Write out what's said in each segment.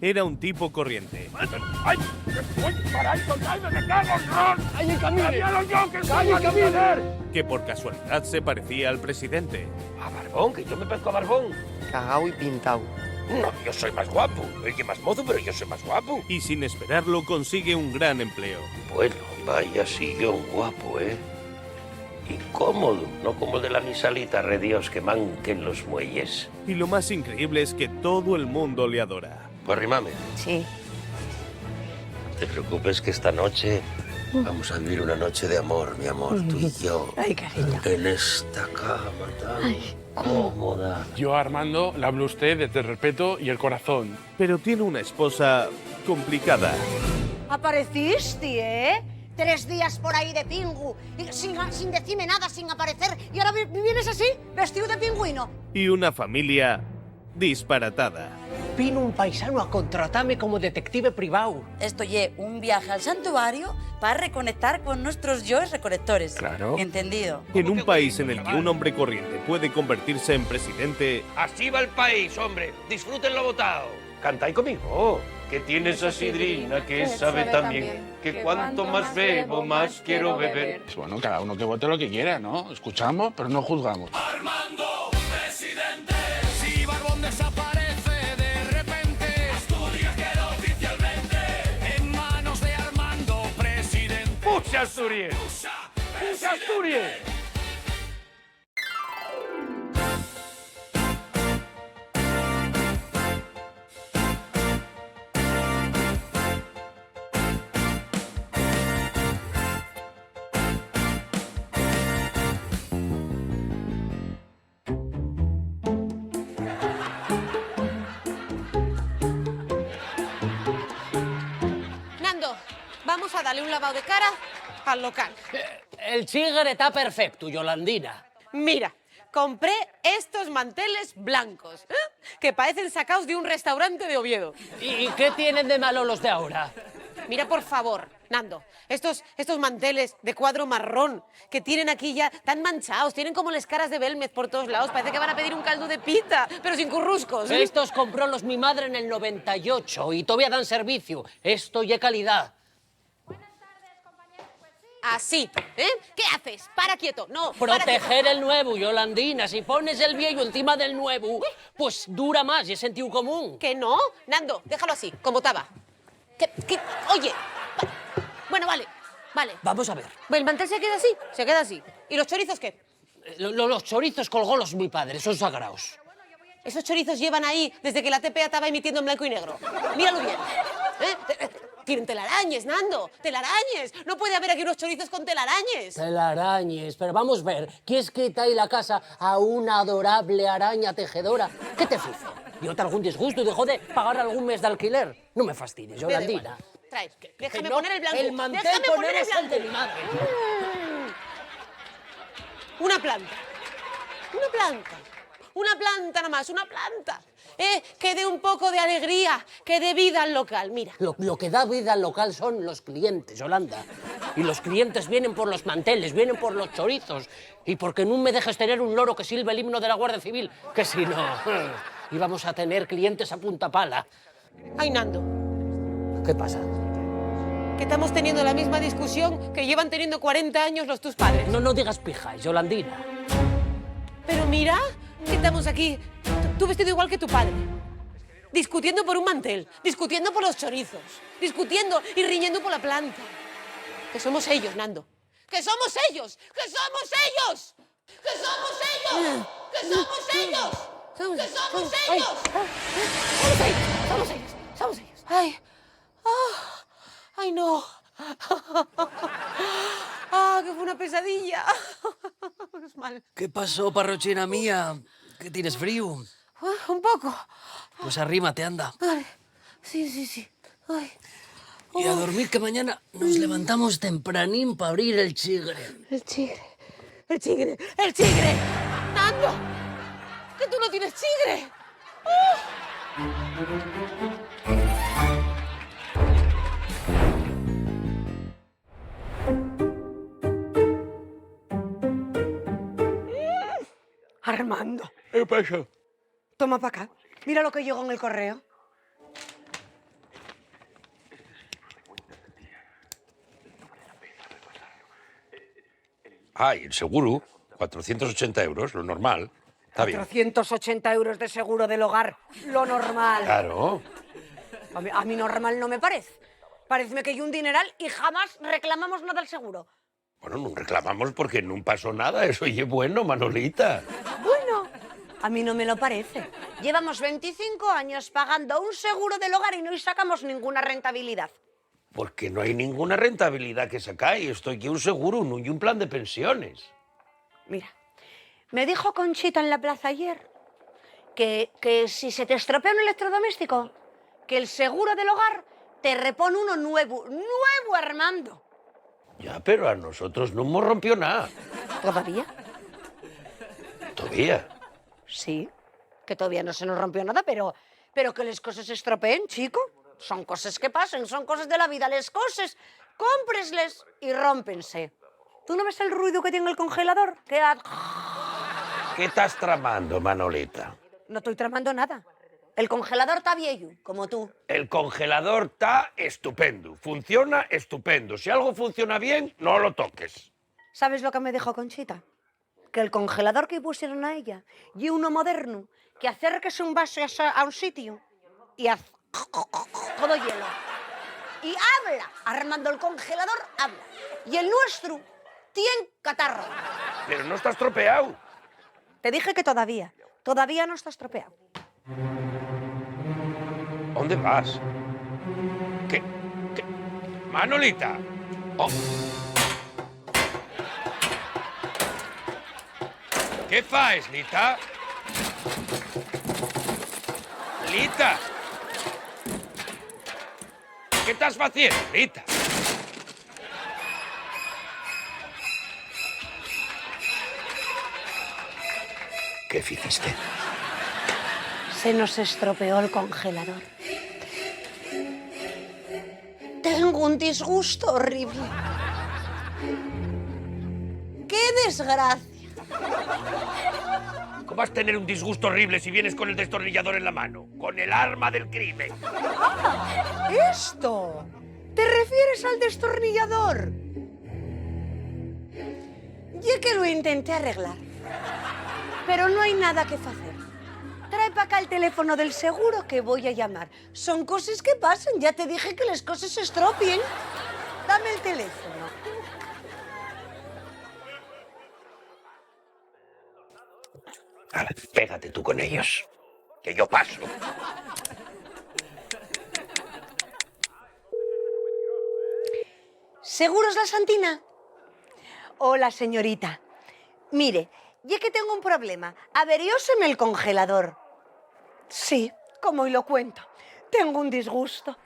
era un tipo corriente. ¡Ay! ¡Uy! ¡Para ahí, soltadme! ¡Me cago en Ron! ¡Ay, en camino! Yo que ¡ay, en camino! Que por casualidad se parecía al presidente. A Barbón, que yo me parezco a Barbón. Cagao y pintao. No, yo soy más guapo. Él es más mozo, pero yo soy más guapo. Y sin esperarlo consigue un gran empleo. Bueno, vaya sillón guapo, ¿eh? Y cómodo, no como el de la misalita, redios que manquen los muelles. Y lo más increíble es que todo el mundo le adora. Pues rimame. Sí. No te preocupes que esta noche vamos a vivir una noche de amor, mi amor, tú y yo. Ay, cariño. En esta cama tan cómoda. Yo a Armando le hablo a usted desde el respeto y el corazón. Pero tiene una esposa complicada. Apareciste, ¿eh? 3 días por ahí de pingu, y sin decirme nada, sin aparecer, y ahora me vienes así, vestido de pingüino. Y una familia disparatada. Vino un paisano a contratarme como detective privado. Esto es un viaje al santuario para reconectar con nuestros yoes recolectores. Claro. ¿Entendido? En un país en el que un hombre corriente puede convertirse en presidente, Así va el país, hombre. Disfrútenlo votado. Cantáis conmigo. Que tiene esa sidrina que sabe también. Que cuanto más bebo, más quiero beber. Pues bueno, cada uno que vote lo que quiera, ¿no? Escuchamos, pero no juzgamos. Armando, presidente. Si Barbón desaparece de repente, Asturias queda oficialmente en manos de Armando, presidente. ¡Pucha Asturias! ¡Pucha Asturias! Nando, vamos a darle un lavado de cara al local. El chigre está perfecto, Yolandina. Mira, compré estos manteles blancos, que parecen sacados de un restaurante de Oviedo. ¿Y qué tienen de malo los de ahora? Mira, por favor, Nando, estos manteles de cuadro marrón que tienen aquí ya tan manchados, tienen como las caras de Belmez por todos lados, parece que van a pedir un caldo de pita, pero sin curruscos. Estos compró los mi madre en el 98 y todavía dan servicio. Esto y calidad. Así, ¿eh? ¿Qué haces? Para quieto, no. para Proteger el nuevo, Yolandina. Si pones el viejo encima del nuevo, pues dura más y es sentido común. ¿Que no? Nando, déjalo así, como estaba. Oye, bueno, vale. Vamos a ver. ¿El mantel se queda así, ¿Y los chorizos qué? Los chorizos colgó los mi padre, son sagrados. Esos chorizos llevan ahí desde que la TPA estaba emitiendo en blanco y negro. Míralo bien. Tienen telarañes, Nando, telarañes. No puede haber aquí unos chorizos con telarañes. Telarañes, pero vamos a ver, ¿quieres que está ahí la casa a una adorable araña tejedora? ¿Qué te fijo? ¿Yo te algún disgusto y dejó de pagar algún mes de alquiler? No me fastidies, Yolandina. Trae, déjame no, poner el blanco. El mantel Déjame poner el ponemos el blanco. de mi madre. Una planta. Una planta nada más, una planta. Que dé un poco de alegría, que dé vida al local, mira. Lo que da vida al local son los clientes, Yolanda. Y los clientes vienen por los manteles, vienen por los chorizos. Y porque no me dejes tener un loro que silbe el himno de la Guardia Civil, que si no, íbamos a tener clientes a punta pala. Ay, Nando, ¿Qué pasa? que estamos teniendo la misma discusión que llevan teniendo 40 años los tus padres. No digas pija, Yolandina. Pero mira, que estamos aquí, tú vestido igual que tu padre. Discutiendo por un mantel, discutiendo por los chorizos, discutiendo y riñendo por la planta. Que somos ellos, Nando. ¡Que somos ellos! ¡Que somos ellos! ¡Que somos ellos! ¡Que somos ellos! ¡Que somos ellos! Somos ellos. Ay, no. Que fue una pesadilla. Es mal. ¿Qué pasó, parrochina mía? ¿Que tienes frío? Un poco. Pues arrímate, anda. Vale. Sí. Ay. Y a dormir, que mañana nos levantamos tempranín para abrir el chigre. El tigre. ¡Nando! ¡Que tú no tienes tigre! Armando, ¿Qué pasa? toma para acá. Mira lo que llegó en el correo. Ah, y el seguro, 480 euros, lo normal. Está bien. 480 euros de seguro del hogar, lo normal. Claro. A mí normal no me parece. Pareceme que hay un dineral y jamás reclamamos nada al seguro. Bueno, no reclamamos porque no pasó nada. Eso es bueno, Manolita. Bueno, a mí no me lo parece. Llevamos 25 años pagando un seguro del hogar y no sacamos ninguna rentabilidad. Porque no hay ninguna rentabilidad que sacáis. Esto hay que un seguro, no hay un plan de pensiones. Mira, me dijo Conchita en la plaza ayer que si se te estropea un electrodoméstico, que el seguro del hogar te repone uno nuevo. ¡Nuevo, Armando! Ya, pero a nosotros no hemos rompido nada. ¿Todavía? Todavía. Sí, que todavía no se nos rompió nada, pero que las cosas se estropeen, chico. Son cosas que pasan, son cosas de la vida. Las cosas, cómpresles y rómpense. ¿Tú no ves el ruido que tiene el congelador? ¿Qué estás tramando, Manolita? No estoy tramando nada. El congelador está viejo, como tú. El congelador está estupendo. Funciona estupendo. Si algo funciona bien, no lo toques. ¿Sabes lo que me dijo Conchita? Que el congelador que pusieron a ella y uno moderno, que acerques un vaso a un sitio y haz todo hielo. Y habla, Armando, el congelador habla. Y el nuestro tiene catarro. Pero no está estropeado. Te dije que todavía no está estropeado. ¿Dónde vas? ¿Qué? Manolita. Oh. ¿Qué faes, Lita? Lita. ¿Qué estás haciendo, Lita? ¿Qué hiciste? Se nos estropeó el congelador. Tengo un disgusto horrible. ¡Qué desgracia! ¿Cómo vas a tener un disgusto horrible si vienes con el destornillador en la mano? Con el arma del crimen. ¡Ah! ¡Esto! ¿Te refieres al destornillador? Ya que lo intenté arreglar, pero no hay nada que hacer. Trae para acá el teléfono del seguro que voy a llamar. Son cosas que pasan. Ya te dije que las cosas se estropien. Dame el teléfono. Ahora, pégate tú con ellos, que yo paso. ¿Seguros La Santina? Hola, señorita. Mire, ya que tengo un problema. Averióseme el congelador. Sí, como hoy lo cuento. Tengo un disgusto.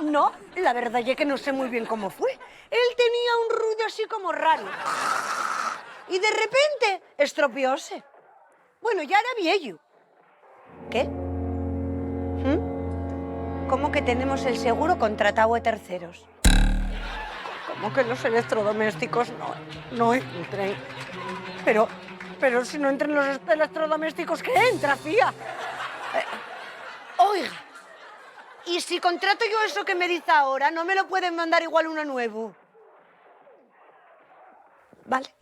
No, la verdad es que no sé muy bien cómo fue. Él tenía un ruido así como raro. Y de repente estropeóse. Bueno, ya era viejo. ¿Qué? ¿Cómo que tenemos el seguro contratado a terceros? ¿Cómo que los electrodomésticos no entren? Pero si no entran los electrodomésticos, ¿qué entra, fía? Oiga, ¿y si contrato yo eso que me dice ahora, no me lo pueden mandar igual uno nuevo? Vale.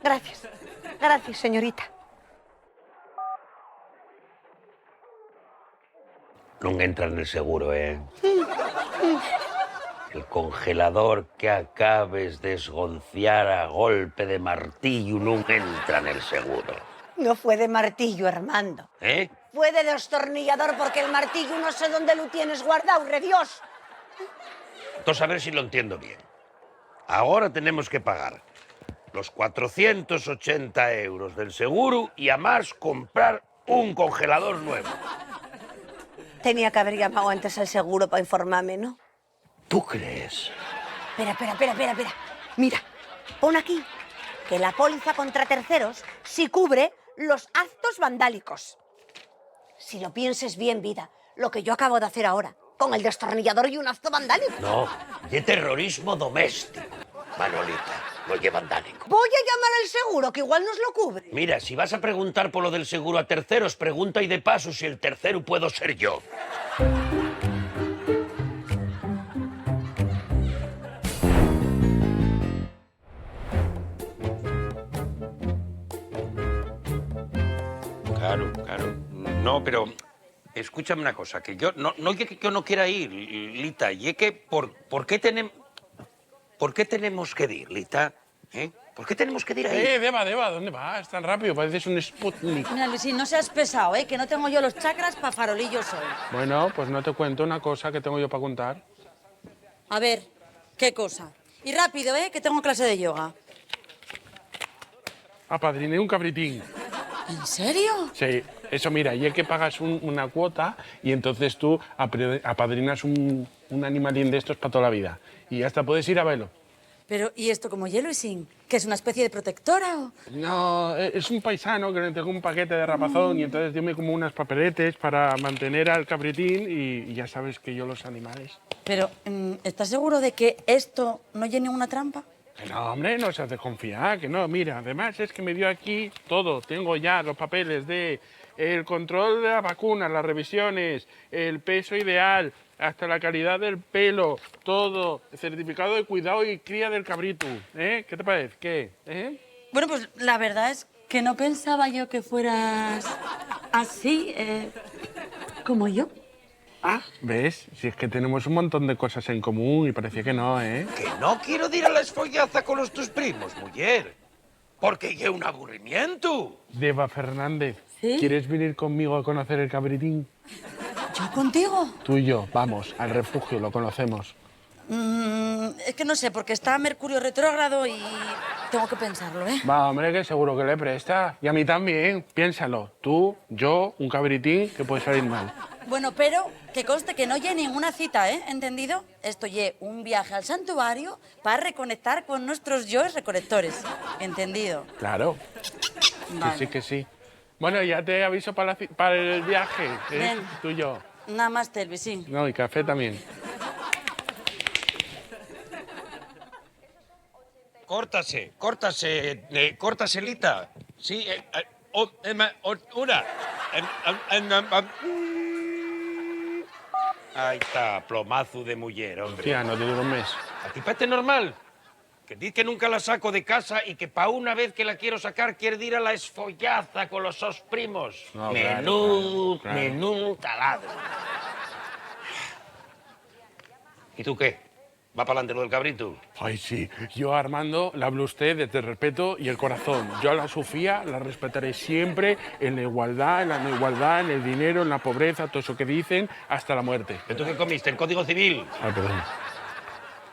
Gracias, señorita. No entra en el seguro, ¿eh? El congelador que acabes de esgonciar a golpe de martillo no entra en el seguro. No fue de martillo, Armando. ¿Eh? Fue de destornillador porque el martillo no sé dónde lo tienes guardado, ¡redios! Entonces, a ver si lo entiendo bien. Ahora tenemos que pagar los 480 euros del seguro y además comprar un congelador nuevo. Tenía que haber llamado antes al seguro para informarme, ¿no? ¿Tú crees? Espera. Mira, pon aquí que la póliza contra terceros sí cubre los actos vandálicos. Si lo pienses bien, vida, lo que yo acabo de hacer ahora, con el destornillador y un acto vandálico. No, de terrorismo doméstico, Manolita, no lleva vandálico. Voy a llamar al seguro, que igual nos lo cubre. Mira, si vas a preguntar por lo del seguro a terceros, pregunta y de paso si el tercero puedo ser yo. Claro, claro. No, pero escúchame una cosa, que yo no es que yo no quiera ir, Lita, y es que ¿por qué tenemos que ir, Lita? ¿Eh? ¿Por qué tenemos que ir ahí? Deba, ¿dónde vas? Tan rápido, pareces un Sputnik. Mira, Luisín, no seas pesado, ¿eh? Que no tengo yo los chakras para farolillos hoy. Bueno, pues no te cuento una cosa que tengo yo para contar. A ver, ¿qué cosa? Y rápido, ¿eh? Que tengo clase de yoga. Apadriné un cabritín. ¿En serio? Sí, eso mira, y es que pagas una cuota y entonces tú apadrinas un animalín de estos para toda la vida. Y hasta puedes ir a verlo. Pero, ¿y esto como hielo y sin? ¿Que es una especie de protectora o...? No, es un paisano que le entregó un paquete de rapazón y entonces dio como unas papeletes para mantener al cabritín y ya sabes que yo los animales... Pero, ¿estás seguro de que esto no llene una trampa? Que no, hombre, no se hace confiar, que no. Mira, además es que me dio aquí todo. Tengo ya los papeles de el control de la vacuna, las revisiones, el peso ideal, hasta la calidad del pelo, todo. El certificado de cuidado y cría del cabrito. ¿Eh? ¿Qué te parece? ¿Qué? ¿Eh? Bueno, pues la verdad es que no pensaba yo que fueras así, como yo. Ah, ¿ves? Si es que tenemos un montón de cosas en común y parecía que no, ¿eh? Que no quiero ir a la esfollaza con los tus primos, mujer. Porque es un aburrimiento. Deva Fernández, ¿Sí? ¿quieres venir conmigo a conocer el cabritín? ¿Yo contigo? Tú y yo, vamos, al refugio, lo conocemos. Es que no sé, porque está Mercurio retrógrado y tengo que pensarlo, ¿eh? Va, hombre, que seguro que le presta. Y a mí también, piénsalo. Tú, yo, un cabritín, que puede salir mal. Bueno, pero que conste que no lleve ninguna cita, ¿eh? ¿Entendido? Esto lleve un viaje al santuario para reconectar con nuestros yoes recolectores. ¿Entendido? Claro, Vale. que sí. Bueno, ya te aviso para el viaje, ¿eh? Ven. Tú y yo. Nada más, Telvisín. No, y café también. Córtase, Lita. Sí, una. Ahí está, plomazo de mujer, hombre. Tía, no te dura un mes. ¿A ti parece normal? Que dice que nunca la saco de casa y que pa' una vez que la quiero sacar quiere ir a la esfollaza con los sos primos. No, claro. Menú taladro. ¿Y tú qué? ¿Va para adelante lo del cabrito? Ay, sí. Yo a Armando le hablo a usted desde el respeto y el corazón. Yo a la Sofía la respetaré siempre en la igualdad, en la no igualdad, en el dinero, en la pobreza, todo eso que dicen, hasta la muerte. ¿Pero tú qué comiste? ¿El Código Civil? Ay, perdón.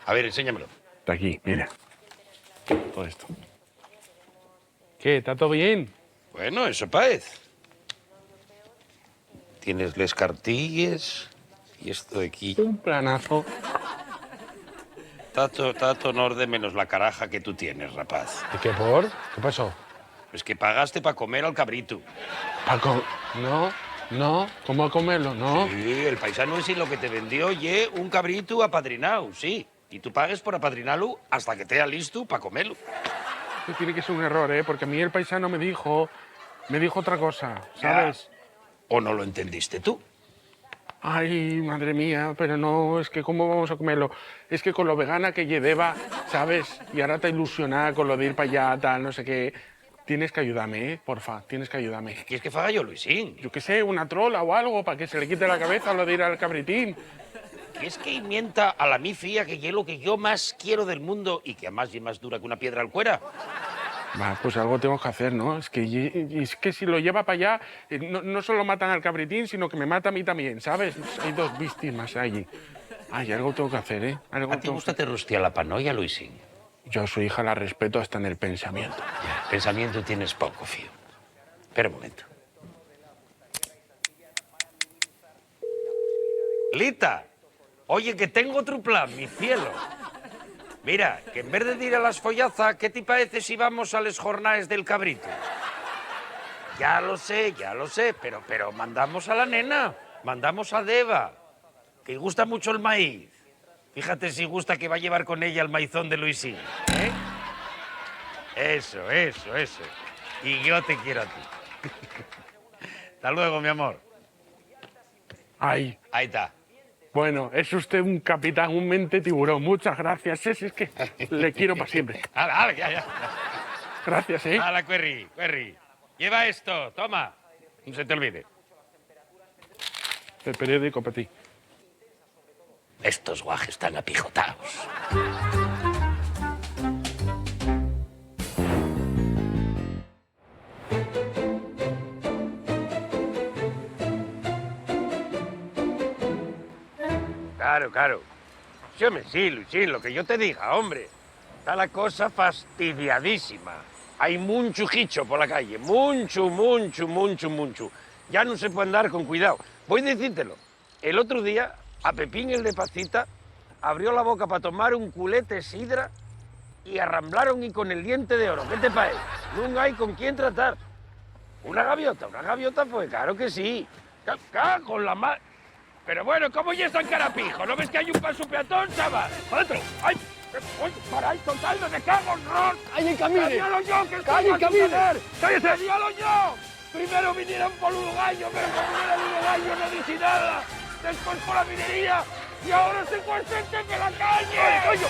A ver, enséñamelo. Está aquí, mira. Todo esto. ¿Qué? ¿Está todo bien? Bueno, eso parece. Tienes les cartilles y esto de aquí. Un planazo. Está todo en orden menos la caraja que tú tienes, rapaz. ¿Y qué por? ¿Qué pasó? Es que pagaste para comer al cabrito. Paco, no, ¿cómo a comerlo? No. Sí, el paisano ese lo que te vendió ye un cabrito apadrinado, sí. Y tú pagues por apadrinarlo hasta que te haya listo para comerlo. Esto tiene que ser un error, ¿eh? Porque a mí el paisano me dijo otra cosa, ¿sabes? ¿O no lo entendiste tú? Ay, madre mía, pero no, es que ¿cómo vamos a comerlo? Es que con lo vegana que lleva, ¿sabes? Y ahora te ilusionada con lo de ir para allá, tal, no sé qué. Tienes que ayudarme, porfa, tienes que ayudarme. ¿Quieres que faga yo, Luisín? Yo qué sé, una trola o algo, para que se le quite la cabeza lo de ir al cabritín. ¿Quieres que mienta a la mi fía que es lo que yo más quiero del mundo y que además es más dura que una piedra al cuera? Va, pues algo tengo que hacer, ¿no? Es que si lo lleva para allá, no solo matan al cabritín, sino que me mata a mí también, ¿sabes? Hay dos víctimas allí. Ay, algo tengo que hacer, ¿eh? ¿A ti gusta te rostia la panoya, Luisín? Yo a su hija la respeto hasta en el pensamiento. Ya, pensamiento tienes poco, fío. Espera un momento. Lita, oye, que tengo otro plan, mi cielo. Mira, que en vez de ir a las follazas, ¿qué te parece si vamos a las jornadas del cabrito? Ya lo sé, pero mandamos a la nena, mandamos a Deva, que gusta mucho el maíz. Fíjate si gusta que va a llevar con ella el maizón de Luisín, ¿eh? Eso. Y yo te quiero a ti. Hasta luego, mi amor. Ay, Ahí está. bueno, es usted un capitán, un mente tiburón. Muchas gracias, es que le quiero para siempre. Hala, ya. Gracias, ¿eh? Hala, Querry. Lleva esto, toma. no se te olvide. El periódico para ti. Estos guajes están apijotados. Claro, claro. Sí, hombre, sí, Luisín, lo que yo te diga, hombre. Está la cosa fastidiadísima. Hay mucho jicho por la calle. Mucho. Ya no se puede andar con cuidado. Voy a decírtelo. El otro día, a Pepín el de Pacita abrió la boca para tomar un culete sidra y arramblaron y con el diente de oro. ¿Qué te parece? No hay con quién tratar. Una gaviota fue, claro que sí. Con la mar... Pero bueno, ¿cómo ya es tan carapijo? ¿No ves que hay un paso peatón, chaval? ¡Adentro! ¡Ay! ¡Uy, para ahí, total, me cago en Ron! ¡Ay, camine! ¡Díalo yo, que ¡Calle, camine! ¡Cállese! ¡Díalo yo! Primero vinieron por Uruguayo, pero como no era de Uruguayo no dije nada. Después por la minería y ahora se cuesta en la calle. ¡Ay, coño!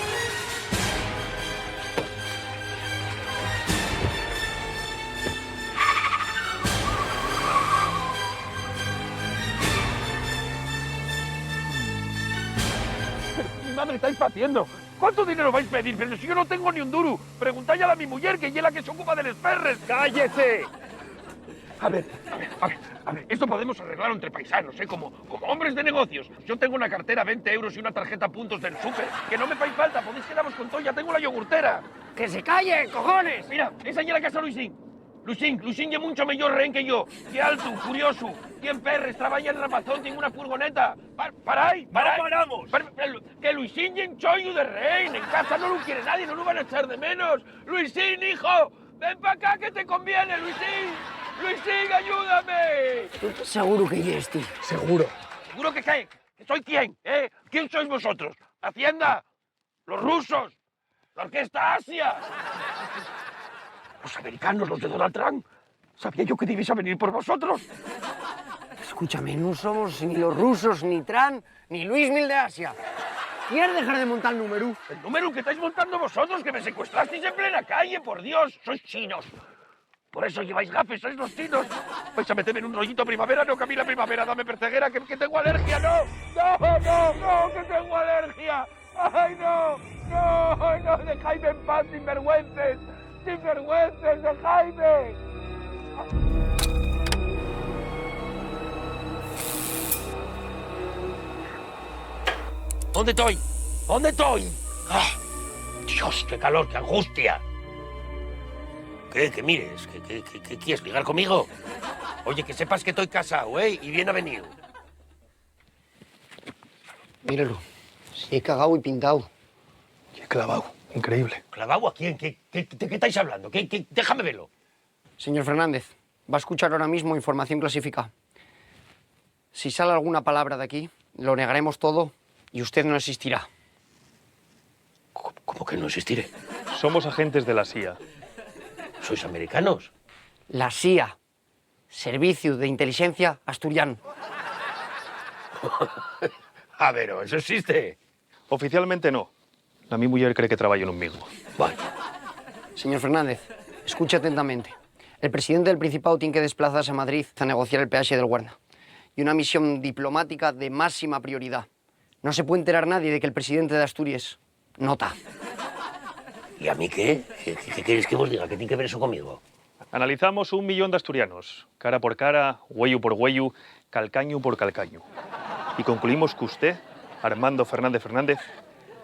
Mi madre estáis paciendo. ¿Cuánto dinero vais a pedir? Pero si yo no tengo ni un duro. Preguntáis a mi mujer, que ella es la que se ocupa de los perres. ¡Cállese! A ver. Esto podemos arreglarlo entre paisanos, ¿eh? Como hombres de negocios. Yo tengo una cartera, 20 euros y una tarjeta puntos del súper. Que no me fai falta, podéis quedaros con todo, ya tengo la yogurtera. ¡Que se calle, cojones! Mira, esa es la casa Luisín. Luisín es mucho mejor rehén que yo. Que alto, curioso. 100 perres, trabaja en rapazón, tiene una furgoneta. Para ahí. ¡No paramos! Que Luisín y en chollo de rehén. En casa no lo quiere nadie, no lo van a echar de menos. Luisín, hijo, ven para acá que te conviene, Luisín. Luisín, ayúdame. Seguro que ya estoy. ¿Seguro que qué? ¿Que soy quién? ¿Quién sois vosotros? ¿Hacienda? ¿Los rusos? ¿La Orquesta Asia? ¿Los americanos, los de Donald Trump? Sabía yo que debéis a venir por vosotros. Escúchame, no somos ni los rusos, ni Trump, ni Luis Mil de Asia. ¿Quieres dejar de montar el número? ¿El número que estáis montando vosotros, que me secuestrasteis en plena calle? ¡Por Dios! ¡Sois chinos! Por eso lleváis gafes, sois los chinos. Vais a meterme en un rollito primavera, no, que a mí la primavera dame perceguera, que tengo alergia, no, que tengo alergia. ¡Ay, no, dejadme en paz, sinvergüences, dejadme. ¿Dónde estoy? ¡Ah! Dios, qué calor, qué angustia. ¿Qué mires? ¿Qué quieres ligar conmigo? Oye, que sepas que estoy casado, ¿eh? Y bien avenido. Míralo. Sí, he cagado y pintado. Y he clavado. Increíble. ¿Clavado a quién? ¿De qué estáis hablando? Déjame verlo. Señor Fernández, va a escuchar ahora mismo información clasificada. Si sale alguna palabra de aquí, lo negaremos todo y usted no existirá. ¿Cómo que no existiré? Somos agentes de la CIA. ¿Sois americanos? La CIA, Servicio de Inteligencia Asturiano. A ver, ¿eso existe? Oficialmente no. La mi mujer cree que trabajo en un mismo. Vaya. Señor Fernández, escuche atentamente. El presidente del Principado tiene que desplazarse a Madrid a negociar el peaje del Guarna. Y una misión diplomática de máxima prioridad. No se puede enterar nadie de que el presidente de Asturias nota. ¿Y a mí qué? ¿Qué queréis que os diga? ¿Qué tiene que ver eso conmigo? Analizamos 1 millón de asturianos, cara por cara, huello por huello, calcaño por calcaño. Y concluimos que usted, Armando Fernández,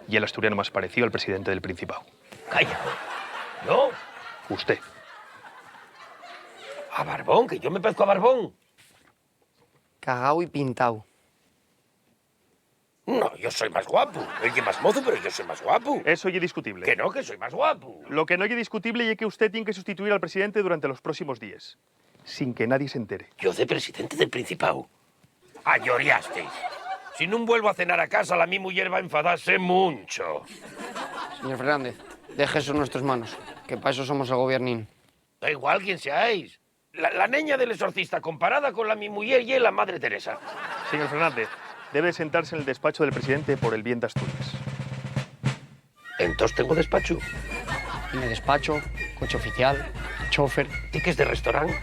y el asturiano más parecido al presidente del Principado. ¡Calla! ¿No? Usted. ¿A Barbón? ¿Que yo me parezco a Barbón? Cagao y pintao. No, yo soy más guapo. Él es más mozo, pero yo soy más guapo. Eso es discutible. Que no, que soy más guapo. Lo que no es discutible es que usted tiene que sustituir al presidente durante los próximos días, sin que nadie se entere. ¿Yo de presidente del Principado? Lloriasteis. Si no vuelvo a cenar a casa, la mi mujer va a enfadarse mucho. Señor Fernández, deje eso en nuestras manos, que para eso somos el gobiernín. Da igual quién seáis. La niña del exorcista comparada con la mi mujer y la Madre Teresa. Señor Fernández, debe sentarse en el despacho del presidente por el bien de Asturias. ¿Entonces tengo despacho? Tiene despacho, coche oficial, chofer. ¿Tickets de restaurante?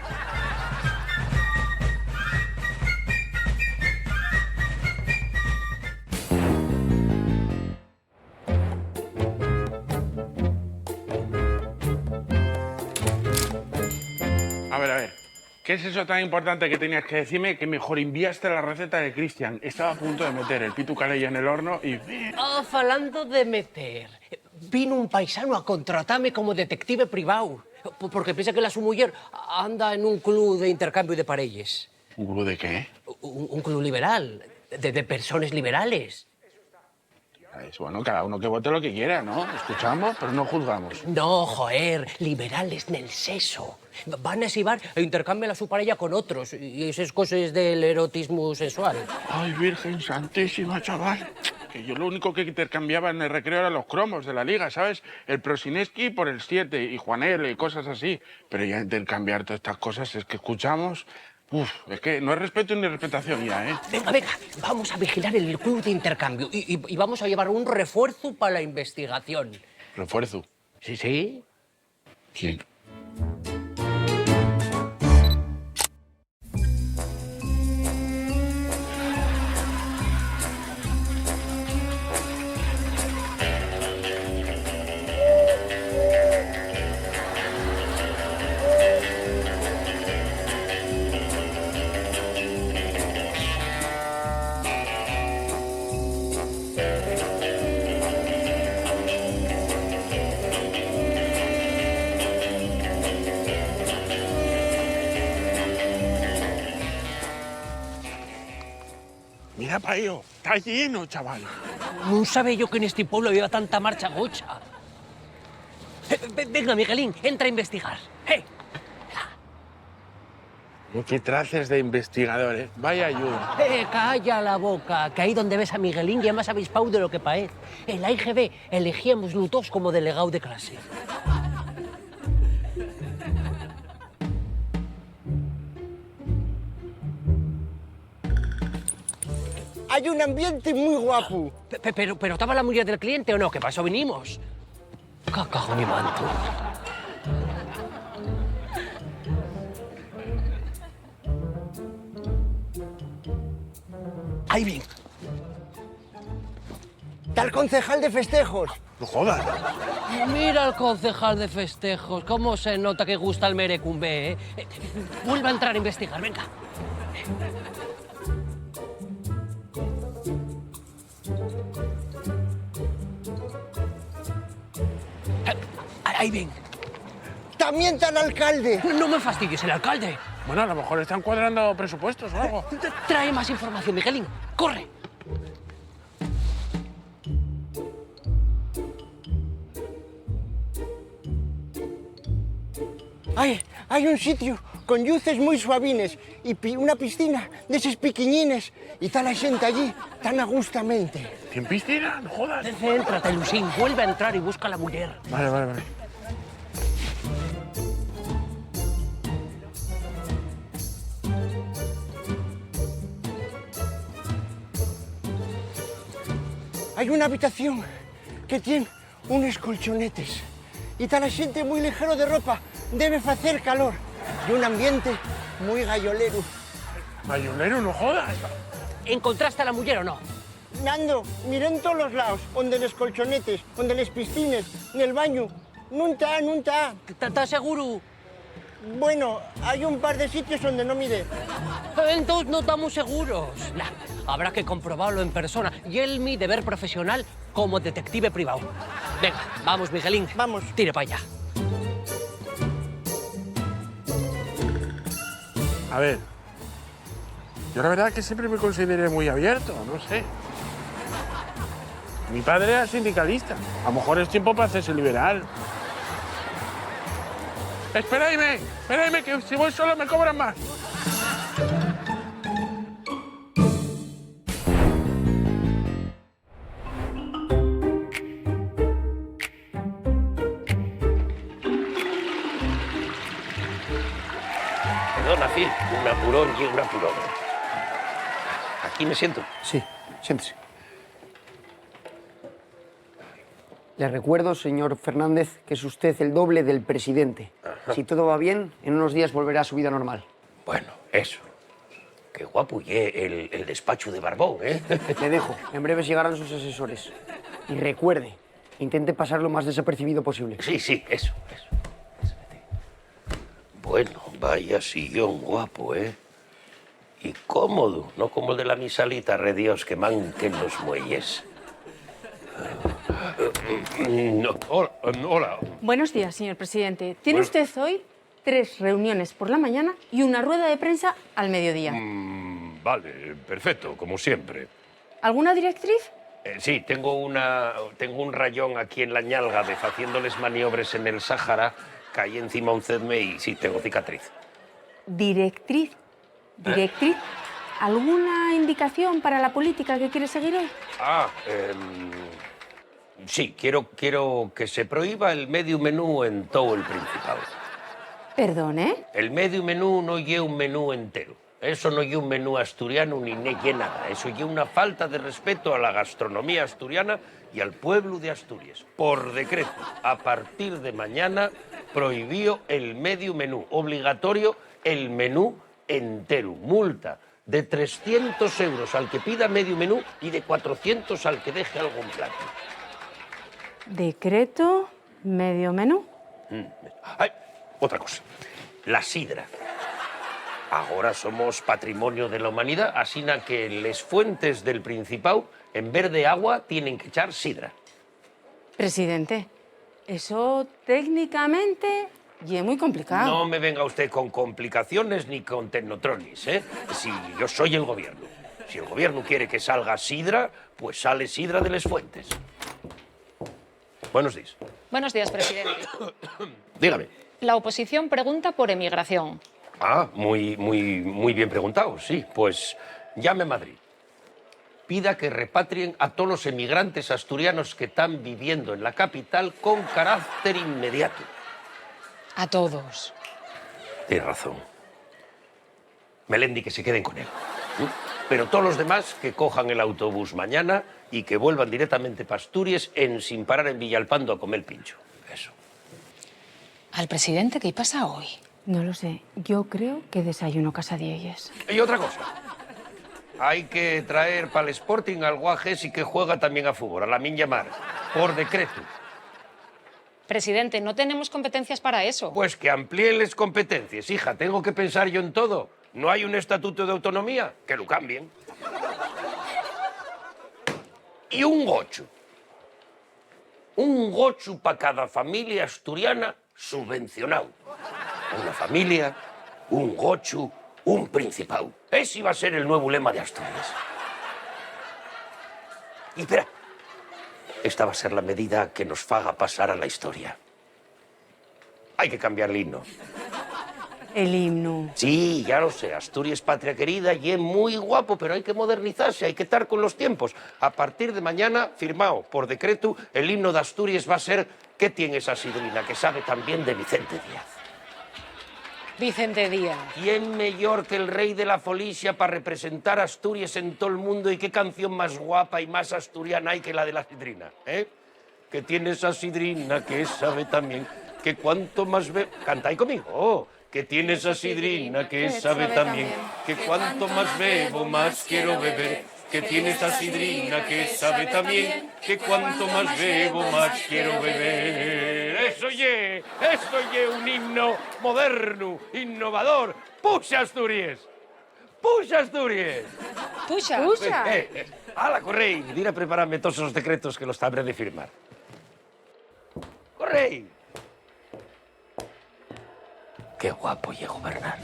¿Qué es eso tan importante que tenías que decirme que mejor enviaste la receta de Cristian? Estaba a punto de meter el pitu calella en el horno y... Falando de meter, vino un paisano a contratarme como detective privado, porque piensa que la su mujer anda en un club de intercambio de parelles. ¿Un club de qué? Un club liberal, de personas liberales. Es bueno, cada uno que vote lo que quiera, ¿no? Escuchamos, pero no juzgamos. No, joder, liberales nel seso. Van a ese bar e intercambian a su pareja con otros, y esas cosas del erotismo sexual. Ay, Virgen Santísima, chaval. Que yo lo único que intercambiaba en el recreo eran los cromos de la liga, ¿sabes? El Prosineski por el 7 y Juanel y cosas así. Pero ya intercambiar todas estas cosas es que escuchamos... Uf, es que no es respeto ni respetación ya, ¿eh? Venga, vamos a vigilar el club de intercambio y vamos a llevar un refuerzo para la investigación. ¿Refuerzo? Sí. ¿Quién? Mira, Payo, está lleno, chaval. No sabía yo que en este pueblo había tanta marcha gocha. Venga, Miguelín, entra a investigar. ¿Qué traces de investigador, eh? Vaya ayuda. Calla la boca, que ahí donde ves a Miguelín ya más avispado de lo que parece. En la IGB elegíamos Lutos como delegado de clase. Hay un ambiente muy guapo. Pero ¿estaba la mujer del cliente o no? ¿Qué pasó? Vinimos. Cago en mi manto. Ahí bien. Está el concejal de festejos. No jodas. Mira al concejal de festejos, cómo se nota que gusta el merecumbe, ¿eh? Vuelva a entrar a investigar, venga. Ahí bien. También está el alcalde. No me fastidies, el alcalde. Bueno, a lo mejor están cuadrando presupuestos o algo. Trae más información, Miguelín. ¡Corre! Hay un sitio con luces muy suavines y una piscina de esos piquiñines y está la gente allí tan agustamente. ¿En piscina? No jodas. Céntrate, Lucín. Vuelve a entrar y busca a la mujer. Vale. Hay una habitación que tiene unos colchonetes y está la gente muy ligero de ropa. Debe hacer calor y un ambiente muy gallolero. ¿Gallolero? No jodas. ¿Encontraste a la mujer o no? Nando, miré en todos los lados, donde los colchonetes, donde las piscines, en el baño. No está. ¿Estás seguro? Bueno, hay un par de sitios donde no miré. Entonces no estamos seguros. Habrá que comprobarlo en persona. Y es mi deber profesional como detective privado. Venga, vamos, Miguelín. Vamos. Tire para allá. A ver, yo la verdad que siempre me consideré muy abierto, no sé. Mi padre era sindicalista. A lo mejor es tiempo para hacerse liberal. Esperadme, que si voy solo me cobran más. Perdona, Phil, un apurón y un apurón. ¿Aquí me siento? Sí, siéntese. Le recuerdo, señor Fernández, que es usted el doble del presidente. Ajá. Si todo va bien, en unos días volverá a su vida normal. Bueno, eso. Qué guapo y el despacho de Barbón, ¿eh? Le dejo. En breve llegarán sus asesores. Y recuerde, intente pasar lo más desapercibido posible. Sí, eso. Bueno. Vaya sillón guapo, ¿eh? Y cómodo, no como el de la misalita, re Dios, que manquen los muelles. No, hola. Buenos días, señor presidente. Tiene usted hoy 3 reuniones por la mañana y una rueda de prensa al mediodía. Vale, perfecto, como siempre. ¿Alguna directriz? Sí, tengo un rayón aquí en la ñalga de haciéndoles maniobras en el Sáhara, caí encima un cedme y sí, tengo cicatriz. ¿Directriz? ¿Directriz? ¿Alguna indicación para la política que quiere seguir hoy? Sí, quiero que se prohíba el medio menú en todo el Principado. ¿Perdone? El medio menú no lle un menú entero. Eso no lle un menú asturiano ni lle nada. Eso lle una falta de respeto a la gastronomía asturiana y al pueblo de Asturias. Por decreto, a partir de mañana, prohibió el medio menú. Obligatorio el menú entero. Multa de 300 euros al que pida medio menú y de 400 al que deje algún plato. Decreto, medio menú. Ay, otra cosa. La sidra. Ahora somos patrimonio de la humanidad, así que les fuentes del Principado, en vez de agua, tienen que echar sidra. Presidente, eso técnicamente y es muy complicado. No me venga usted con complicaciones ni con tecnotronis, ¿eh? Si yo soy el gobierno. Si el gobierno quiere que salga sidra, pues sale sidra de les fuentes. Buenos días. Buenos días, presidente. Dígame. La oposición pregunta por emigración. Muy bien preguntado, sí. Pues llame a Madrid. Pida que repatrien a todos los emigrantes asturianos que están viviendo en la capital con carácter inmediato. A todos. Tienes razón. Melendi, que se queden con él. Pero todos los demás que cojan el autobús mañana y que vuelvan directamente para Asturias sin parar en Villalpando a comer pincho. Eso. ¿Al presidente qué pasa hoy? No lo sé. Yo creo que desayuno Casadielles. Y otra cosa. Hay que traer para el Sporting al Guajes y que juega también a fútbol, a Lamine Yamal, por decreto. Presidente, no tenemos competencias para eso. Pues que amplíen las competencias, hija. Tengo que pensar yo en todo. ¿No hay un estatuto de autonomía? Que lo cambien. Y un gochu. Un gochu para cada familia asturiana subvencionado. Una familia, un gochu, un principado. Ese iba a ser el nuevo lema de Asturias. Y espera, esta va a ser la medida que nos faga pasar a la historia. Hay que cambiar el himno. El himno. Sí, ya lo sé, Asturias patria querida y es muy guapo, pero hay que modernizarse, hay que estar con los tiempos. A partir de mañana, firmado por decreto, el himno de Asturias va a ser ¿Qué tiene esa sidrina que sabe también de Vicente Díaz? Vicente Díaz. ¿Quién mejor que el rey de la Folicia para representar a Asturias en todo el mundo? ¿Y qué canción más guapa y más asturiana hay que la de la sidrina? Que tiene esa sidrina que sabe también que cuanto más ve... Cantáis conmigo. Que tiene esa sidrina que sabe también que cuanto más bebo, más quiero beber. Que tiene esa sidrina que sabe también que cuanto más bebo, más quiero beber. Eso ye un himno moderno, innovador. ¡Puxa Asturias! ¡Puxa Asturias! ¡Puxa! ¡Puxa! ¡Hala, correi! Dir a prepararme todos esos decretos que los habré de firmar. ¡Correi! ¡Qué guapo ye gobernar!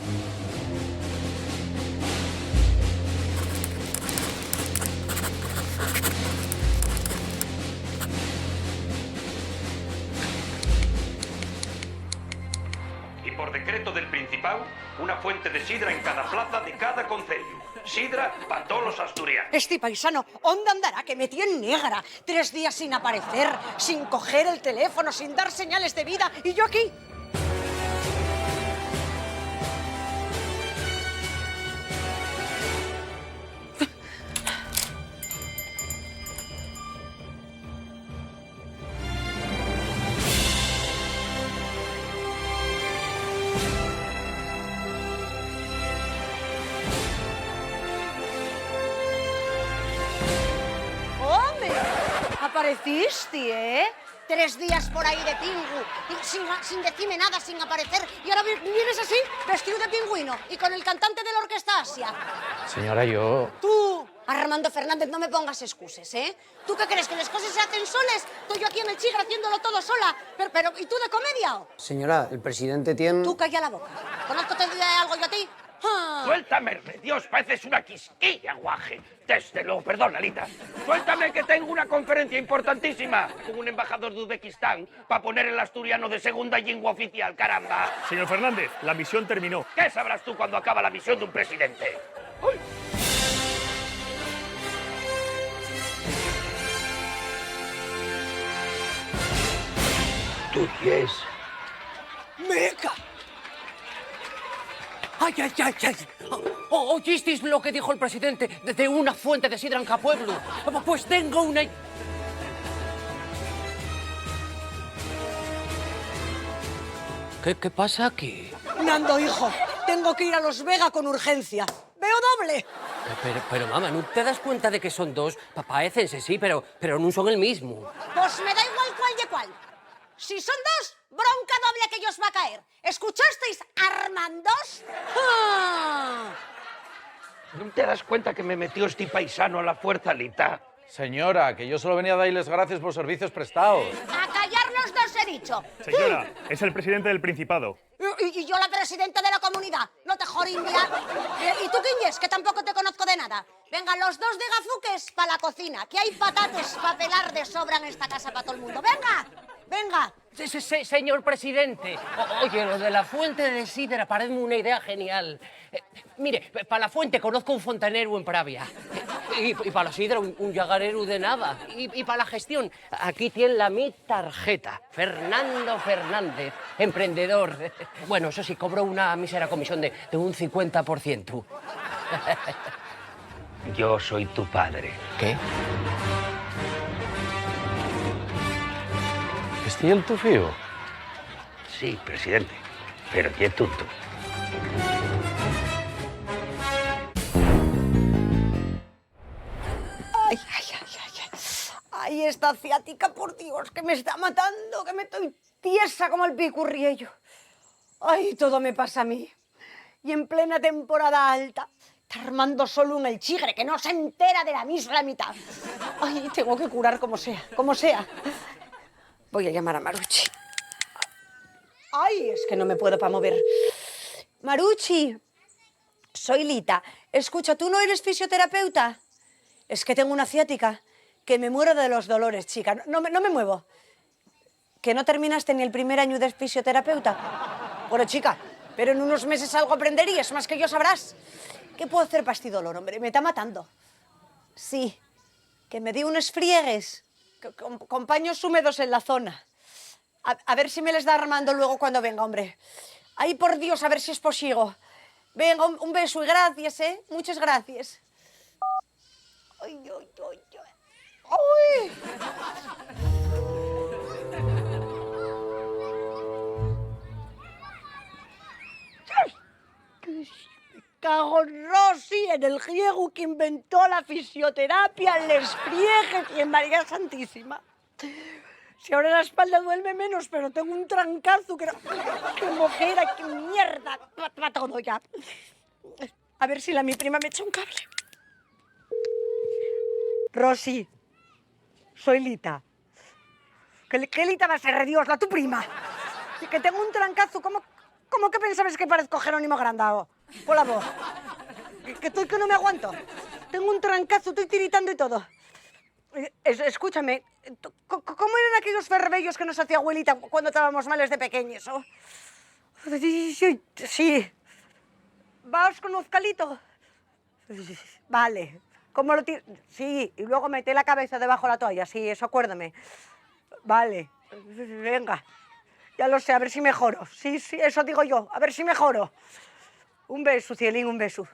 Por decreto del Principado, una fuente de sidra en cada plaza de cada concello. Sidra para todos los asturianos. Este paisano, ¿dónde andará? Que me tiene negra. 3 días sin aparecer, sin coger el teléfono, sin dar señales de vida. Y yo aquí. Apareciste, ¿eh? 3 días por ahí de pingu, y sin decirme nada, sin aparecer, y ahora vienes así, vestido de pingüino, y con el cantante de la Orquesta Asia. Señora, yo... Tú, Armando Fernández, no me pongas excuses, ¿eh? ¿Tú qué crees, que las cosas se hacen solas? Estoy yo aquí en el Chigre haciéndolo todo sola, pero ¿y tú de comedia? Señora, el presidente tiene... Tú calla la boca. ¿Conozco te diré algo yo a ti? ¡Ah! Suéltame, Dios, pareces una quisquilla, guaje. Desde luego, perdón, Alita. Suéltame, que tengo una conferencia importantísima con un embajador de Uzbekistán para poner el asturiano de segunda lengua oficial, caramba. Señor Fernández, la misión terminó. ¿Qué sabrás tú cuando acaba la misión de un presidente? ¡Uy! Tú yes. ¡Meca! ¡Ay, ay, ay, ay! ¿Oísteis lo que dijo el presidente de una fuente de sidra en Capueblo? Pues tengo una... ¿Qué pasa aquí? Nando, hijo, tengo que ir a Los Vega con urgencia. ¡Veo doble! Pero, mamá, ¿no te das cuenta de que son dos? Paécense, sí, pero no son el mismo. Pues me da igual cuál de cuál. Si son dos, bronca doble que ellos va a caer. ¿Escuchasteis, Armandos? ¡Ah! ¿No te das cuenta que me metió este paisano a la fuerza, Alita? Señora, que yo solo venía a darles gracias por servicios prestados. ¡A callar los dos he dicho! Señora, es el presidente del Principado. Y yo la presidenta de la comunidad. No te jorindia. ¿Y tú quién es? Que tampoco te conozco de nada. Venga, los dos de gafuques para la cocina, que hay patates para pelar de sobra en esta casa para todo el mundo. ¡Venga! ¡Venga! Señor presidente, oye, lo de la fuente de sidra parece una idea genial. Mire, para la fuente conozco un fontanero en Pravia. Y para la sidra un llagarero de Nava. Y para la gestión, aquí tiene mi tarjeta. Fernando Fernández, emprendedor. Bueno, eso sí, cobro una mísera comisión de un 50%. Yo soy tu padre. ¿Qué? ¿Estoy el tu fío? Sí, presidente, pero qué tonto. Ay, ay, ay, ay, ay. Ay, esta ciática, por Dios, que me está matando, que me estoy tiesa como el picurriello. Ay, todo me pasa a mí. Y en plena temporada alta, está Armando solo en el Chigre, que no se entera de la misma mitad. Ay, tengo que curar como sea, como sea. Voy a llamar a Maruchi. Ay, es que no me puedo para mover. Maruchi, soy Lita. Escucha, ¿tú no eres fisioterapeuta? Es que tengo una ciática que me muero de los dolores, chica. No me muevo. ¿Que no terminaste ni el primer año de fisioterapeuta? Bueno, chica, pero en unos meses algo aprenderías, más que yo sabrás. ¿Qué puedo hacer para este dolor, hombre? Me está matando. Sí, que me di unos friegues con paños húmedos en la zona. A ver si me les da Armando luego cuando venga, hombre. Ay, por Dios, a ver si es posible. Venga, un beso y gracias, ¿eh? Muchas gracias. Ay, ay, ay, ay. ¡Ay! Me cago en Rosy, en el griego que inventó la fisioterapia, en les friegues y en María Santísima. Si ahora la espalda duele menos, pero tengo un trancazo que no... ¡Qué mojera, qué mierda! Va todo ya. A ver si mi prima me echa un cable. Rosy, soy Lita. ¿Qué Lita va a ser, Dios, la tu prima? Y que tengo un trancazo, ¿cómo que pensabas que parezco Jerónimo Grandao? Por la voz. Que estoy que no me aguanto. Tengo un trancazo, estoy tiritando y todo. Escúchame, ¿cómo eran aquellos ferrebellos que nos hacía abuelita cuando estábamos males de pequeños? Oh? Sí. ¿Vas con mezcalito? Vale. ¿Cómo lo tiras? Sí, y luego mete la cabeza debajo de la toalla, sí, eso acuérdame. Vale, venga. Ya lo sé, a ver si mejoro. Sí, eso digo yo, a ver si mejoro. Un beso, Cielín, un beso.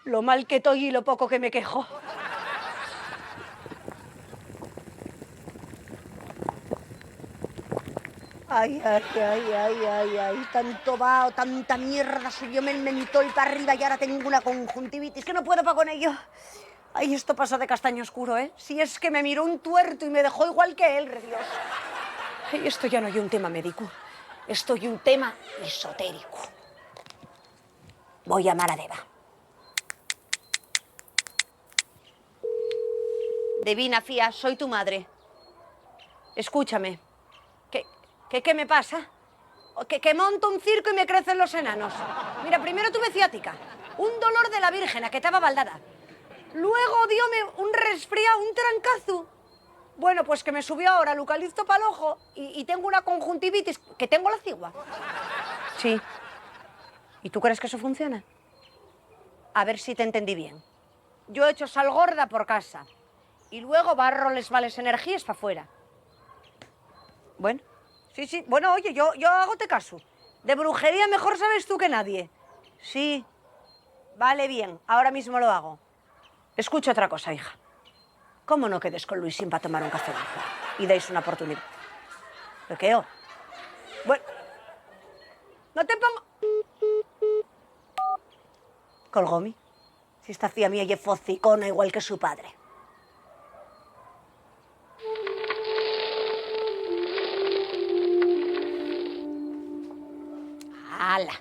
Lo mal que estoy y lo poco que me quejo. Ay, tanto vaho, tanta mierda, subióme el mentol para arriba y ahora tengo una conjuntivitis que no puedo para con ello. Ay, esto pasa de castaño oscuro, ¿eh? Si es que me miró un tuerto y me dejó igual que él, Dios. Ay, esto ya no es un tema médico. Esto es un tema esotérico. Voy a llamar a Deva. Devina, Fía, soy tu madre. Escúchame. ¿Qué me pasa? Que monto un circo y me crecen los enanos. Mira, primero tuve ciática, un dolor de la virgen, a que estaba baldada. Luego diome un resfriado, un trancazo. Bueno, pues que me subió ahora el eucalipto para el ojo y tengo una conjuntivitis, que tengo la cigua. Sí. ¿Y tú crees que eso funciona? A ver si te entendí bien. Yo he hecho sal gorda por casa y luego barro les males energías para afuera. Bueno, sí. Bueno, oye, yo hagote caso. De brujería mejor sabes tú que nadie. Sí. Vale, bien. Ahora mismo lo hago. Escucha otra cosa, hija. ¿Cómo no quedes con Luisín para tomar un café? Y deis una oportunidad. ¿Lo qué? Bueno. No te pongo... Colgómi. Si esta fía mía es focicona igual que su padre. ¡Hala!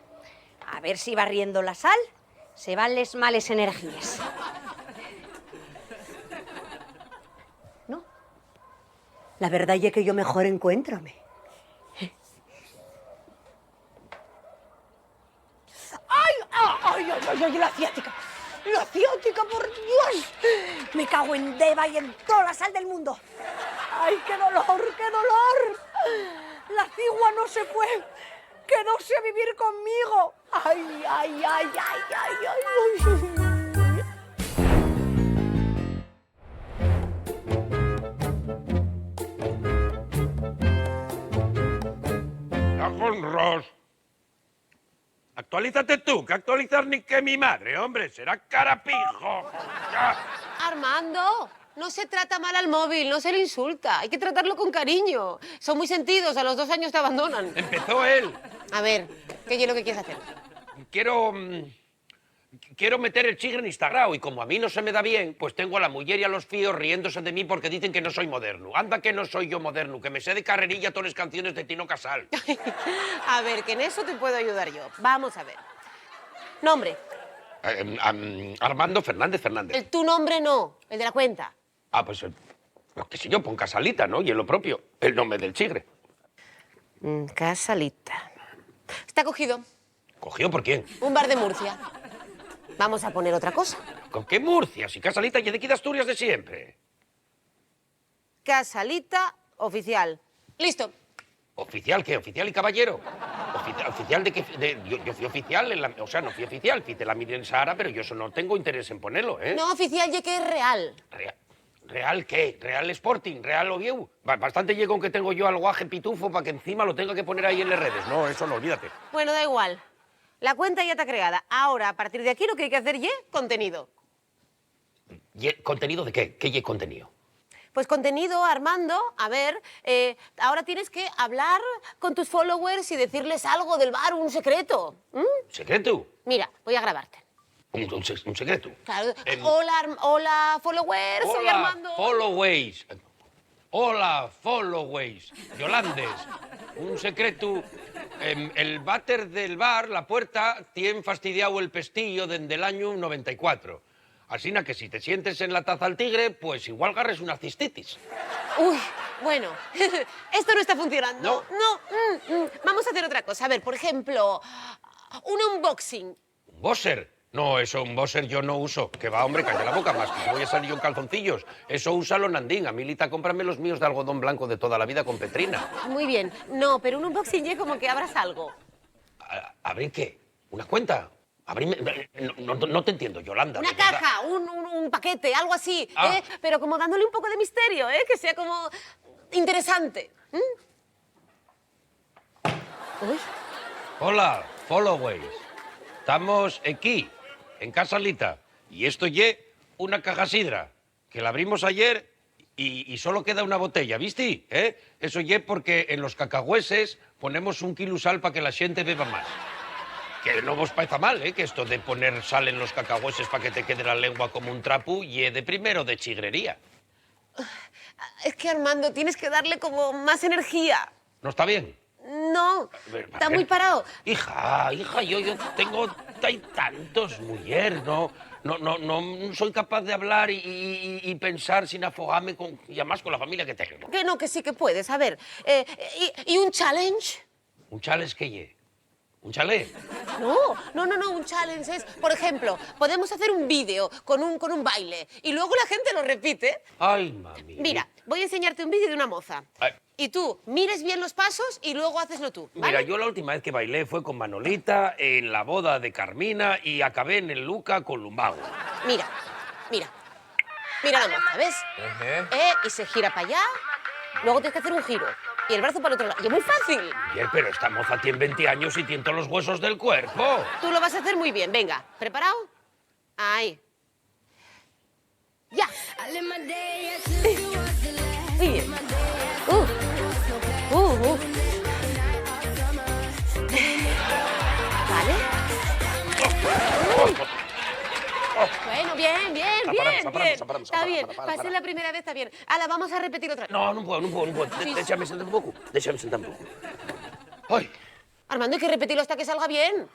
A ver si barriendo la sal se van les males energías. ¿No? La verdad es que yo mejor encuéntrome. ¡Ay, la ciática! ¡La ciática, por Dios! Me cago en Deva y en toda la sal del mundo. ¡Ay, qué dolor, qué dolor! La cigua no se fue. Quedóse a vivir conmigo. ¡Ay! ¡Cajonros! Actualízate tú, que actualizar ni que mi madre, hombre, será carapijo. Ya. Armando, no se trata mal al móvil, no se le insulta. Hay que tratarlo con cariño. Son muy sentidos, a los 2 años te abandonan. Empezó él. A ver, ¿qué es lo que quieres hacer? Quiero meter el chigre en Instagram y como a mí no se me da bien, pues tengo a la mujer y a los fíos riéndose de mí porque dicen que no soy moderno. Anda que no soy yo moderno, que me sé de carrerilla todas las canciones de Tino Casal. A ver, que en eso te puedo ayudar yo. Vamos a ver. Nombre. Armando Fernández Fernández. Tu nombre no, el de la cuenta. Ah, pues, qué sé yo, pon Casalita, ¿no? Y en lo propio, el nombre del chigre. Casalita. Está cogido. ¿Cogido por quién? Un bar de Murcia. Vamos a poner otra cosa. ¿Con qué Murcia? Si Casalita y de aquí de Asturias de siempre. Casalita oficial. Listo. ¿Oficial qué? ¿Oficial y caballero? ¿Oficial de qué? Yo fui oficial, o sea, no fui oficial, fui de la Miriam Sahara, pero yo eso no tengo interés en ponerlo, ¿eh? No, oficial, ya que es real. ¿Real qué? ¿Real Sporting? ¿Real Oviedo? Bastante llega con que tengo yo al guaje pitufo para que encima lo tenga que poner ahí en las redes. No, eso no, olvídate. Bueno, da igual. La cuenta ya está creada. Ahora, a partir de aquí, lo que hay que hacer es contenido. ¿Contenido de qué? ¿Qué es contenido? Pues contenido, Armando, a ver, ahora tienes que hablar con tus followers y decirles algo del bar, un secreto. ¿Secreto? Mira, voy a grabarte. ¿Un secreto? Claro. Hola, followers, soy Armando. Hola, followers. Yolandes, un secreto. El váter del bar, la puerta, tiene fastidiado el pestillo desde el año 94. Así que si te sientes en la taza al tigre, pues igual agarres una cistitis. Uy, bueno, esto no está funcionando. No. Vamos a hacer otra cosa. A ver, por ejemplo, un unboxing. ¿Un bosser? No, eso, un bosser yo no uso. Que va, hombre, calla la boca, más que voy a salir yo en calzoncillos. Eso úsalo, Nandín. A mí, Lita, cómprame los míos de algodón blanco de toda la vida con Petrina. Muy bien. No, pero un unboxing es como que abras algo. ¿Abrir qué? ¿Una cuenta? No te entiendo, Yolanda. Una caja, un paquete, algo así, pero como dándole un poco de misterio, que sea como interesante. Uy. Hola, followers. Estamos aquí, en Casalita, y esto es una caja sidra, que la abrimos ayer y solo queda una botella, ¿viste? Eso es porque en los cacahueses ponemos 1 kilo sal para que la gente beba más. Que no vos parece mal, que esto de poner sal en los cacahueses para que te quede la lengua como un trapo y de primero de chigrería. Es que, Armando, tienes que darle como más energía. ¿No está bien? No, está muy parado. Hija, yo tengo tantos mujeres, no soy capaz de hablar y pensar sin afogarme y además con la familia que tengo. Que no, que sí que puedes. A ver, ¿y un challenge? ¿Un challenge qué ye? ¿Un chalet? No, un challenge es, por ejemplo, podemos hacer un vídeo con un baile y luego la gente lo repite. Ay, mami. Mira, voy a enseñarte un vídeo de una moza. Ay. Y tú mires bien los pasos y luego haces lo tú, ¿vale? Mira, yo la última vez que bailé fue con Manolita en la boda de Carmina y acabé en el Luca con Lumbago. Mira la moza, ¿ves? Y se gira para allá, luego tienes que hacer un giro y el brazo para el otro lado. Y es muy fácil. Bien, pero esta moza tiene 20 años y tiene todos los huesos del cuerpo. Tú lo vas a hacer muy bien. Venga, ¿preparado? Ahí. ¡Ya! Muy bien. ¿Vale? Bueno, bien. Está bien. Pasé la primera vez, está bien. Ahora vamos a repetir otra vez. No puedo. Sí. Déjame sentar un poco. Ay, Armando, hay que repetirlo hasta que salga bien.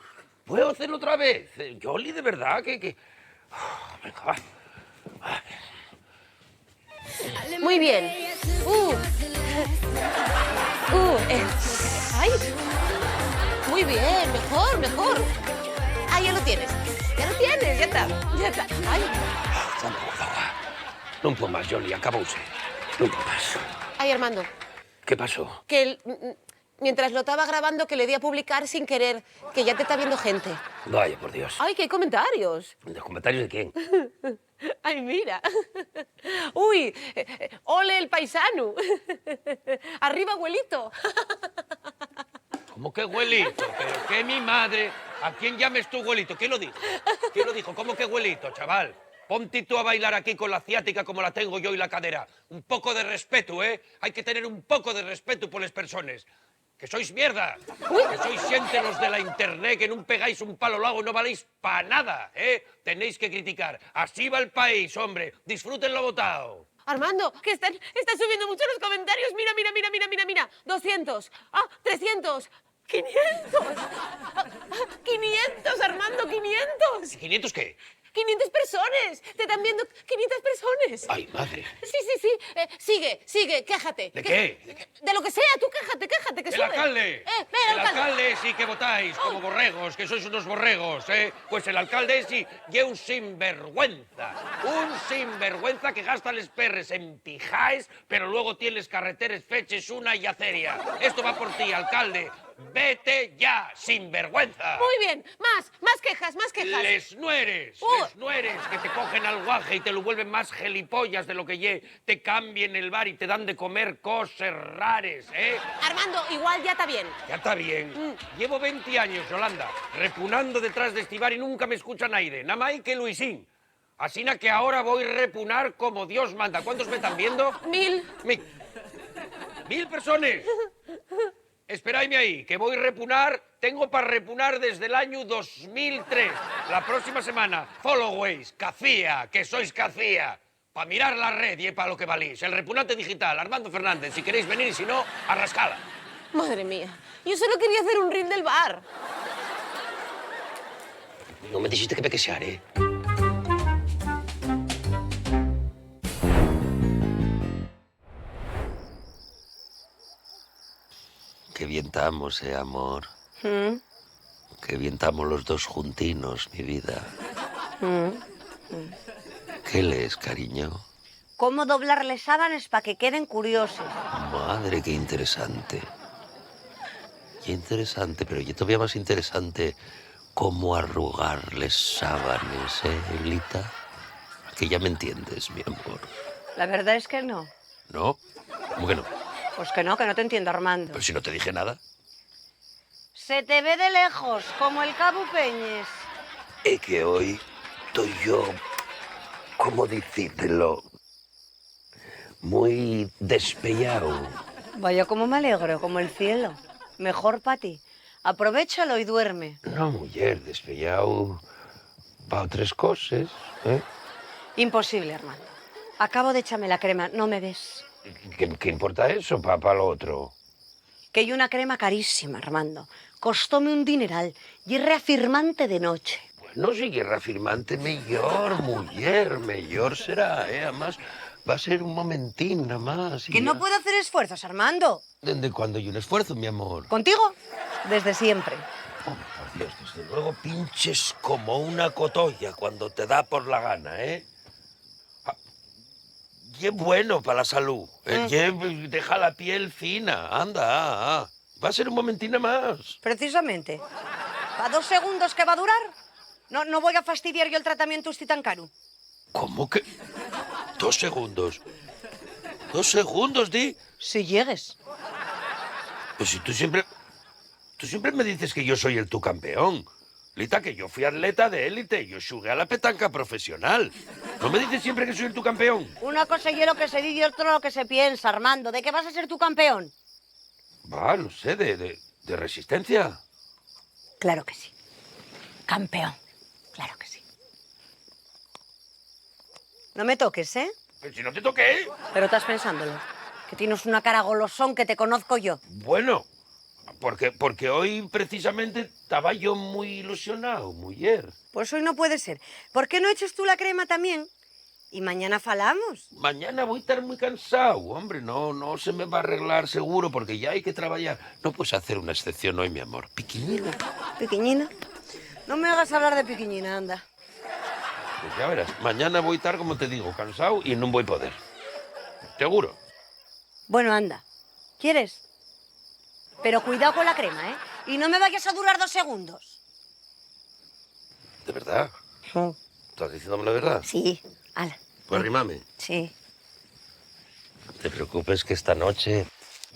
¿puedo hacerlo otra vez? Yoli, de verdad que... Venga, va. Muy bien. ¡Ay! Muy bien, mejor. Ah, ya lo tienes, ya está. ¡Ay! No puedo más, Yoli, acabóse. No puedo más. Ay, Armando, ¿Qué pasó? que mientras lo estaba grabando que le di a publicar sin querer, que ya te está viendo gente. Vaya, por Dios. ¡Ay, que hay comentarios! ¿Los comentarios de quién? ¡Ay, mira! ¡Uy! ¡Ole el paisano! ¡Arriba, abuelito! ¿Cómo que abuelito? Pero que mi madre... ¿A quién llames tú abuelito? ¿Quién lo dijo? ¿Cómo que abuelito, chaval? Ponte tú a bailar aquí con la ciática como la tengo yo y la cadera. Un poco de respeto, ¿eh? Hay que tener un poco de respeto por las personas. ¡Que sois mierda! ¡Que sois gente los de la internet, que no pegáis un palo al agua y no valéis para nada, ¿eh? Tenéis que criticar. Así va el país, hombre. Disfrútenlo votado. Armando, que están subiendo mucho los comentarios. Mira. 200. 300. 500. 500, Armando, 500. ¿500 qué? 500 personas. Te están viendo 500 personas. ¡Ay, madre! Sí. Sigue, quéjate. ¿De qué? De lo que sea, tú quéjate, que ¡El sube. alcalde! El alcalde sí que votáis como borregos, que sois unos borregos, ¿eh? Pues el alcalde sí, y un sinvergüenza. Un sinvergüenza que gasta les perres en pijaes, pero luego tienes carreteres feches una y aceria. Esto va por ti, alcalde. Vete ya, sinvergüenza. Muy bien, más quejas. Les nueres, que te cogen al guaje y te lo vuelven más gelipollas de lo que te cambien el bar y te dan de comer cosas rares, ¿eh? Armando, igual ya está bien. Ya está bien. Llevo 20 años, Yolanda, repunando detrás de este bar y nunca me escucha nadie. Nada más que Luisín. Así que ahora voy a repunar como Dios manda. ¿Cuántos me están viendo? 1000. 1000 personas. Esperadme ahí, que voy a repunar. Tengo para repunar desde el año 2003. La próxima semana, followays, cacía, que sois cacía. Para mirar la red y para lo que valís. El repunante digital, Armando Fernández. Si queréis venir y si no, a rascala. Madre mía, yo solo quería hacer un reel del bar. No me dijiste que me quesear, ¿eh? Qué bien estamos, amor. Qué bien estamos los dos juntinos, mi vida. ¿Qué lees, cariño? Cómo doblarle sábanas para que queden curiosos. Madre, qué interesante. Qué interesante, pero yo todavía más interesante cómo arrugarles sábanas, Lita. Que ya me entiendes, mi amor. La verdad es que no. ¿No? ¿Cómo que no? Pues que no te entiendo, Armando. Pero si no te dije nada. Se te ve de lejos, como el Cabo Peñes. Es que hoy estoy yo, ¿cómo decírtelo? Muy despellado. Vaya, como me alegro, como el cielo. Mejor para ti. Aprovechalo y duerme. No, mujer, despellado pa' otras cosas, ¿eh? Imposible, Armando. Acabo de echarme la crema, ¿no me ves? ¿Qué importa eso pa' lo otro? Que hay una crema carísima, Armando. Costóme un dineral y es reafirmante de noche. No sigue reafirmante, mejor, mujer, mejor será, ¿eh? Además, va a ser un momentín nada más. Que no puedo hacer esfuerzos, Armando. ¿Desde cuándo hay un esfuerzo, mi amor? ¿Contigo? Desde siempre. Por Dios, desde luego pinches como una cotolla cuando te da por la gana, ¿eh? Y es bueno para la salud. Deja la piel fina, anda. Va a ser un momentín nada más. Precisamente. ¿Para 2 segundos que va a durar? No voy a fastidiar yo el tratamiento usted tan caro. ¿Cómo que? 2 segundos. 2 segundos, di. Si llegues. Pues si tú siempre me dices que yo soy el tu campeón. Lita, que yo fui atleta de élite. Yo jugué a la petanca profesional. ¿No me dices siempre que soy el tu campeón? Una cosa es lo que se dice y otra lo que se piensa, Armando. ¿De qué vas a ser tu campeón? Va, no sé, de resistencia. Claro que sí. Campeón. Claro que sí. No me toques, ¿eh? Pero si no te toqué. Pero estás pensándolo. Que tienes una cara golosón que te conozco yo. Bueno, porque hoy precisamente estaba yo muy ilusionado, mujer. Pues hoy no puede ser. ¿Por qué no echas tú la crema también? Y mañana falamos. Mañana voy a estar muy cansado, hombre. No se me va a arreglar seguro porque ya hay que trabajar. No puedes hacer una excepción hoy, mi amor. Piquiñina. ¿Piquiñina? No me hagas hablar de piquiñina, anda. Pues ya verás. Mañana voy a estar, como te digo, cansado y no voy a poder. Seguro. Bueno, anda. ¿Quieres? Pero cuidado con la crema, ¿eh? Y no me vayas a durar 2 segundos. ¿De verdad? Sí. ¿Estás diciéndome la verdad? Sí. Ala. Pues arrímame. Sí. No te preocupes que esta noche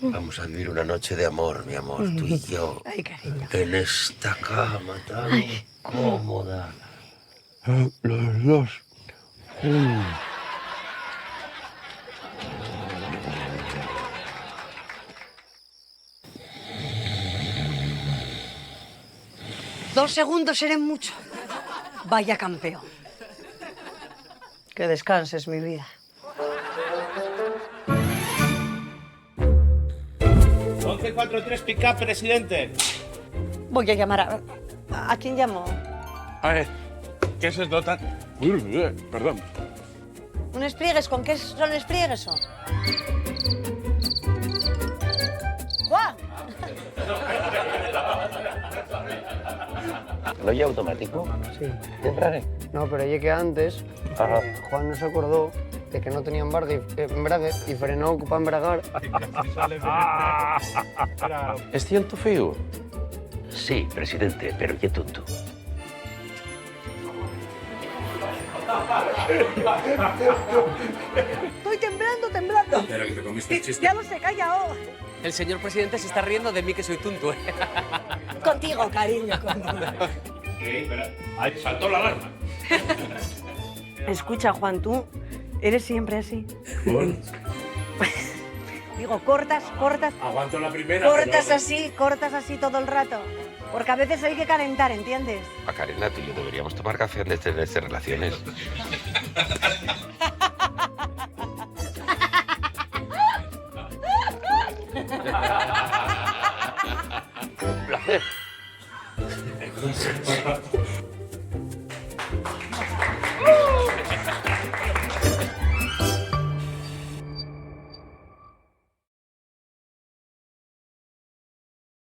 vamos a vivir una noche de amor, mi amor, tú y yo. Ay, cariño. En esta cama tan cómoda. Los dos. Dos segundos eres mucho. Vaya campeón. Que descanses, mi vida. 1143 pick-up, presidente. Voy a llamar ¿A quién llamo? A ver, ¿qué se dotan? Perdón. ¿Un espliegues? ¿Con qué son espliegues? ¡Juan! ¿Lo oye automático? Sí. ¿Entraré? No, pero ya que antes Juan no se acordó de que no tenía embrague y frenó para embragar. ¿Es cierto, feo? Sí, presidente, pero qué tonto. Estoy temblando. Pero que te comiste el chiste. Ya lo sé, calla. El señor presidente se está riendo de mí que soy tonto, ¿eh? Contigo, cariño, contigo. Ahí saltó la alarma. Escucha, Juan, tú eres siempre así. Digo, cortas. Aguanto la primera. Cortas así todo el rato. Porque a veces hay que calentar, ¿entiendes? A Karina, tú y yo deberíamos tomar café antes de tener relaciones. Un placer.